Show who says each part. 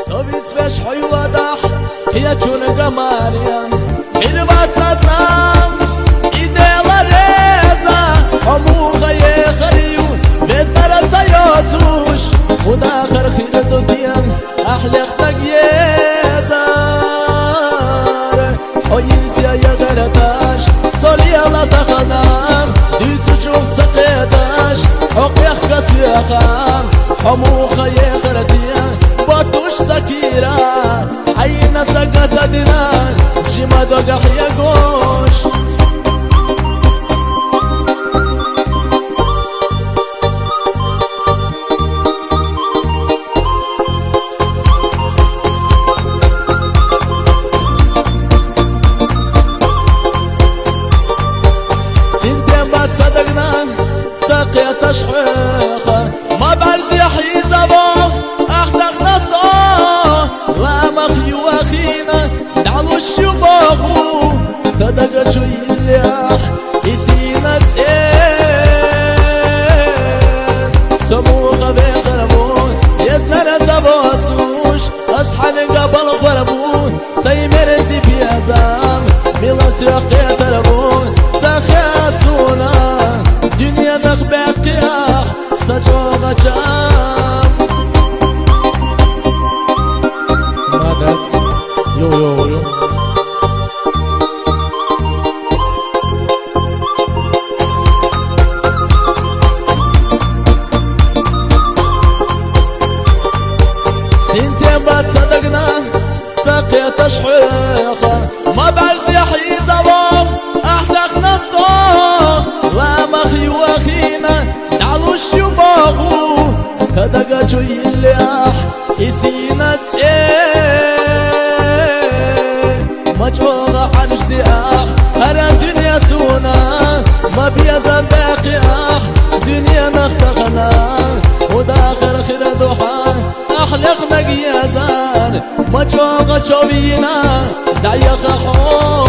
Speaker 1: صبيت باش حيوضح هي جونغا مريم حربات ساتام إيديلا ريزا حموغا يخريون بزدر سيوتوش وداخر خير دوديان أحلى اختك يزار حينسيا يغرداش صلي الله تخنام ديتو تشوف تقيداش حقيق كسيخام حموغا يخرديان بطوش سكيرا عينا سقط دينان جيما دوغا حيا قوش سنتين بعد صدقنا سقيت شحيخة ما برزي حيزة بوخ أخدخنا صار لا مخيو أخينا دعلو الشباخو صدق جو يليح يسينا تين سموغة بيقربون يزنا رزباتوش أصحى قبل غربون سيمرزي بيزام ميلا سيقيا تربون سخاسونا دنيا نخبع قياح سجوغة جام مادت يو يو يو سنتين بعد صدقنا سقيت شحيخة ما بعرف يحيي زواغ أحدقنا الصاغ لا مخي واخينا دعلو الشباغو صدق جو يليح يسينا تين مجوغة عن اشتياح هرا دنيا سونا ما بيزن باقي دنيا نختغنا وداخر خير دوحان أحلقنا قيازان مجوغة جوبينا دعيا خحون